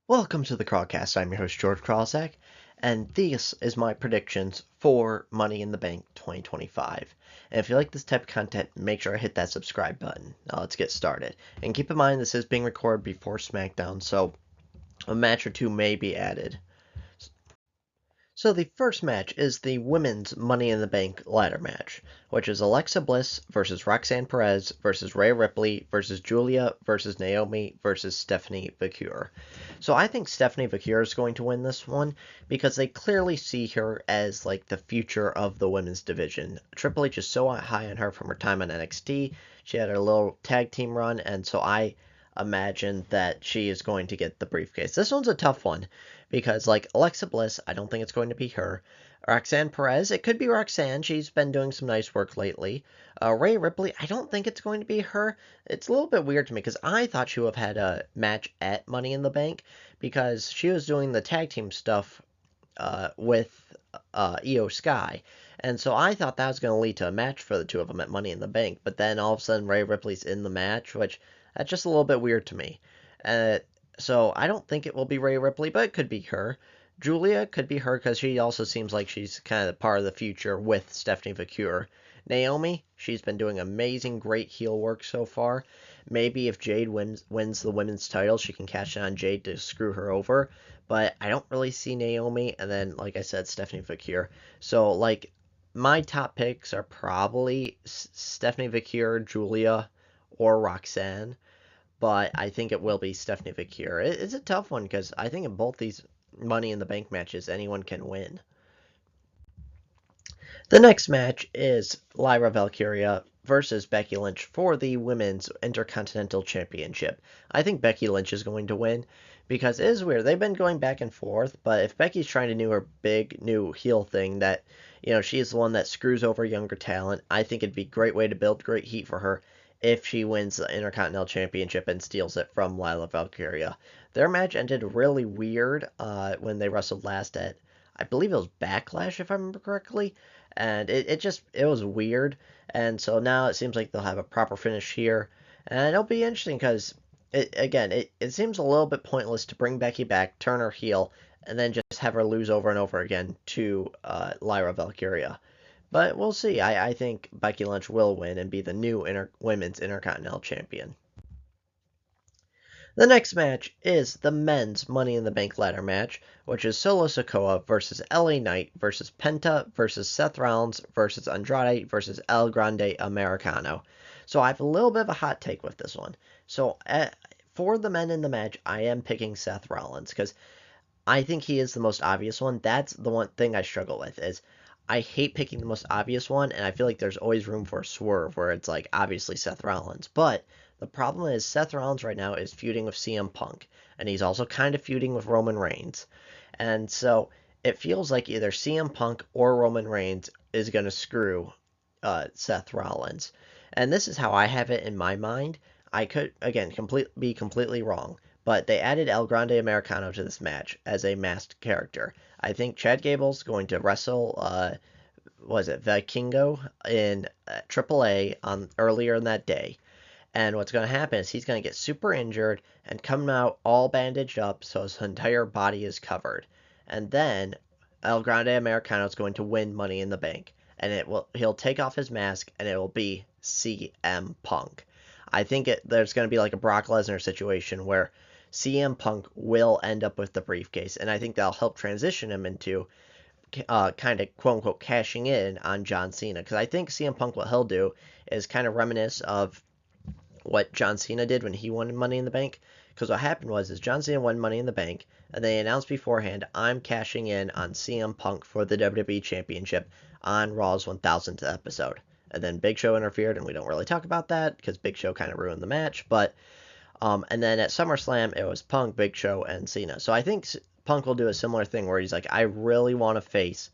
Welcome to the Crawlcast. I'm your host, George Krawczak, and this is my predictions for Money in the Bank 2025. And if you like this type of content, make sure to hit that subscribe button. Now let's get started. And keep in mind, this is being recorded before SmackDown, so a match or two may be added. So the first match is the women's Money in the Bank ladder match, which is Alexa Bliss versus Roxanne Perez versus Rhea Ripley versus Julia versus Naomi versus Stephanie Vaquer. So I think Stephanie Vaquer is going to win this one because they clearly see her as like the future of the women's division. Triple H is so high on her from her time on NXT. She had her little tag team run, and so I imagine that she is going to get the briefcase. This one's a tough one because, like Alexa Bliss, I don't think it's going to be her. Roxanne Perez, it could be Roxanne. She's been doing some nice work lately. Rhea Ripley, I don't think it's going to be her. It's a little bit weird to me because I thought she would have had a match at Money in the Bank because she was doing the tag team stuff with Io Sky. And so I thought that was going to lead to a match for the two of them at Money in the Bank. But then all of a sudden, Rhea Ripley's in the match, which that's just a little bit weird to me. Uh, so I don't think it will be Rhea Ripley, but it could be her. Julia could be her because she also seems like she's kind of part of the future with Stephanie Vaquer. Naomi, she's been doing amazing, great heel work so far. Maybe if Jade wins the women's title, she can cash in on Jade to screw her over. But I don't really see Naomi, and then, like I said, Stephanie Vaquer. So, like, my top picks are probably Stephanie Vaquer, Julia, or Roxanne, but I think it will be Stephanie Vaquer. It's a tough one because I think in both these Money in the Bank matches, anyone can win. The next match is Lyra Valkyria versus Becky Lynch for the Women's Intercontinental Championship. I think Becky Lynch is going to win because it is weird. They've been going back and forth, but if Becky's trying to do her big new heel thing that, she's the one that screws over younger talent, I think it'd be a great way to build great heat for her if she wins the Intercontinental Championship and steals it from Lyra Valkyria. Their match ended really weird when they wrestled last at, I believe it was Backlash, if I remember correctly, and it was weird. And so now it seems like they'll have a proper finish here, and it'll be interesting because it seems a little bit pointless to bring Becky back, turn her heel, and then just have her lose over and over again to Lyra Valkyria. But we'll see. I think Becky Lynch will win and be the new women's Intercontinental Champion. The next match is the men's Money in the Bank ladder match, which is Solo Sikoa versus LA Knight versus Penta versus Seth Rollins versus Andrade versus El Grande Americano. So I have a little bit of a hot take with this one. So for the men in the match, I am picking Seth Rollins because I think he is the most obvious one. That's the one thing I struggle with is I hate picking the most obvious one, and I feel like there's always room for a swerve where it's like obviously Seth Rollins. But the problem is Seth Rollins right now is feuding with CM Punk, and he's also kind of feuding with Roman Reigns. And so it feels like either CM Punk or Roman Reigns is going to screw Seth Rollins. And this is how I have it in my mind. I could, again, be completely wrong, but they added El Grande Americano to this match as a masked character. I think Chad Gable's going to wrestle, was it Vikingo in AAA on earlier in that day. And what's going to happen is he's going to get super injured and come out all bandaged up so his entire body is covered. And then El Grande Americano is going to win Money in the Bank. And he'll take off his mask and it will be CM Punk. I think there's going to be like a Brock Lesnar situation where CM Punk will end up with the briefcase, and I think that'll help transition him into kind of quote unquote cashing in on John Cena. Because I think CM Punk, what he'll do is kind of reminisce of what John Cena did when he won Money in the Bank. Because what happened is John Cena won Money in the Bank, and they announced beforehand, I'm cashing in on CM Punk for the WWE Championship on Raw's 1000th episode. And then Big Show interfered, and we don't really talk about that because Big Show kind of ruined the match. But and then at SummerSlam, it was Punk, Big Show, and Cena. So I think Punk will do a similar thing where he's like, I really want to face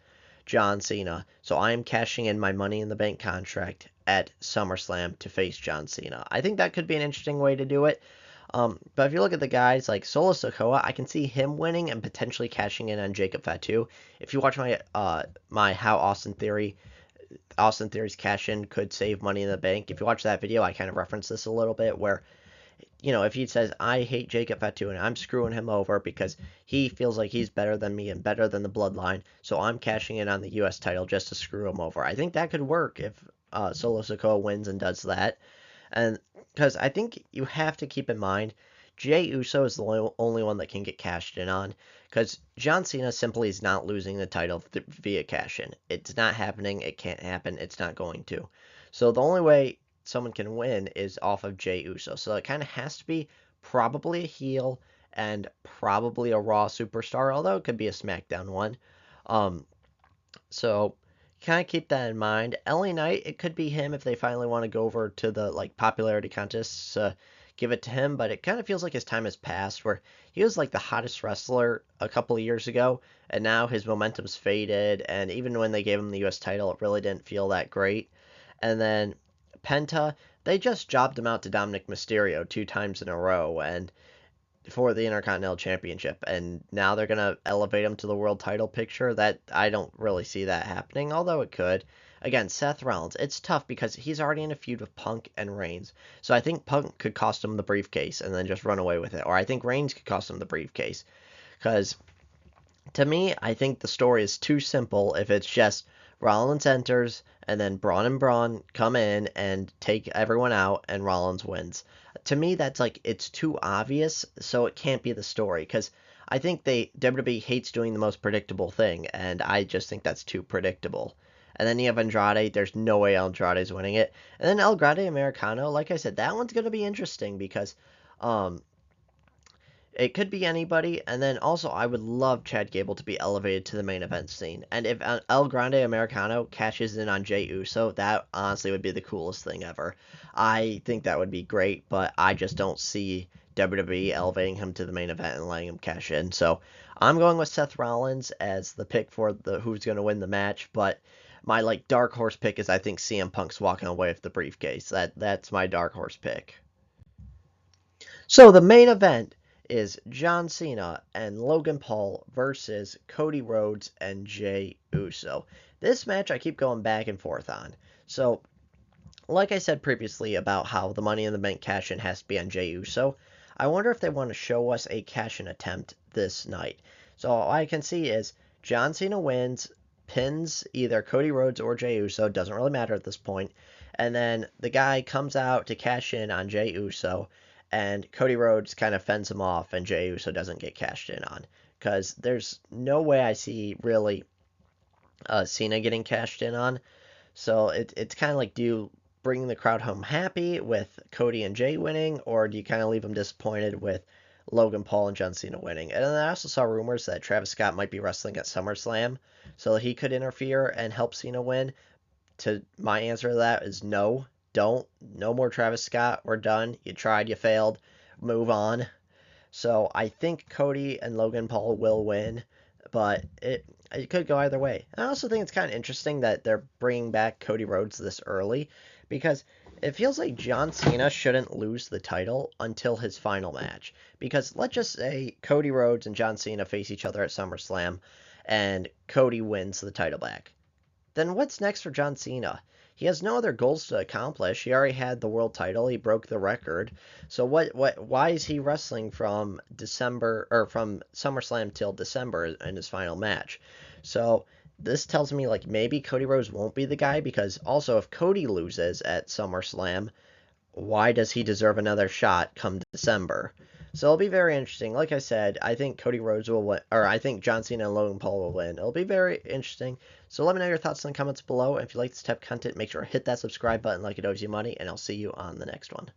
John Cena, so I'm cashing in my Money in the Bank contract at SummerSlam to face John Cena. I think that could be an interesting way to do it. But if you look at the guys like Solo Sikoa, I can see him winning and potentially cashing in on Jacob Fatu. If you watch my How Austin Theory's cash in could save Money in the Bank. If you watch that video, I kind of reference this a little bit where if he says, I hate Jacob Fatu and I'm screwing him over because he feels like he's better than me and better than the bloodline, so I'm cashing in on the U.S. title just to screw him over. I think that could work if Solo Sikoa wins and does that. And because I think you have to keep in mind, Jey Uso is the only one that can get cashed in on. Because John Cena simply is not losing the title via cash in. It's not happening. It can't happen. It's not going to. So the only way someone can win is off of Jey Uso. So it kind of has to be probably a heel and probably a Raw superstar, although it could be a SmackDown one. Um, so kind of keep that in mind. LA Knight, it could be him if they finally want to go over to the popularity contests. Give it to him, but it kind of feels like his time has passed. Where he was like the hottest wrestler a couple of years ago, and now his momentum's faded. And even when they gave him the U.S. title, it really didn't feel that great. And then Penta, they just jobbed him out to Dominic Mysterio 2 times in a row, and for the Intercontinental Championship, and now they're gonna elevate him to the world title picture. That I don't really see that happening, although it could. Again, Seth Rollins, it's tough because he's already in a feud with Punk and Reigns. So I think Punk could cost him the briefcase and then just run away with it, or I think Reigns could cost him the briefcase. Because to me, I think the story is too simple if it's just Rollins enters and then Braun and Braun come in and take everyone out and Rollins wins. To me, that's it's too obvious, so it can't be the story because I think WWE hates doing the most predictable thing, and I just think that's too predictable. And then you have Andrade. There's no way Andrade's winning it. And then El Grande Americano, like I said, that one's going to be interesting because um, it could be anybody, and then also I would love Chad Gable to be elevated to the main event scene. And if El Grande Americano cashes in on Jey Uso, that honestly would be the coolest thing ever. I think that would be great, but I just don't see WWE elevating him to the main event and letting him cash in. So I'm going with Seth Rollins as the pick for the who's going to win the match, but my dark horse pick is I think CM Punk's walking away with the briefcase. That's my dark horse pick. So the main event is John Cena and Logan Paul versus Cody Rhodes and Jey Uso. This match I keep going back and forth on. So, like I said previously about how the Money in the Bank cash-in has to be on Jey Uso, I wonder if they want to show us a cash-in attempt this night. So all I can see is John Cena wins, pins either Cody Rhodes or Jey Uso, doesn't really matter at this point, and then the guy comes out to cash in on Jey Uso, and Cody Rhodes kind of fends him off, and Jey Uso doesn't get cashed in on. Because there's no way I see really Cena getting cashed in on. So it's kind of do you bring the crowd home happy with Cody and Jey winning, or do you kind of leave them disappointed with Logan Paul and John Cena winning? And then I also saw rumors that Travis Scott might be wrestling at SummerSlam, so he could interfere and help Cena win. My answer to that is no. Don't. No more Travis Scott. We're done. You tried, you failed. Move on. So I think Cody and Logan Paul will win, but it could go either way. I also think it's kind of interesting that they're bringing back Cody Rhodes this early because it feels like John Cena shouldn't lose the title until his final match. Because let's just say Cody Rhodes and John Cena face each other at SummerSlam and Cody wins the title back. Then what's next for John Cena? He has no other goals to accomplish. He already had the world title. He broke the record. So why is he wrestling from December or from SummerSlam till December in his final match? So this tells me maybe Cody Rhodes won't be the guy because also if Cody loses at SummerSlam, why does he deserve another shot come December? So it'll be very interesting. Like I said, I think Cody Rhodes will win, or I think John Cena and Logan Paul will win. It'll be very interesting. So let me know your thoughts in the comments below. And if you like this type of content, make sure to hit that subscribe button like it owes you money, and I'll see you on the next one.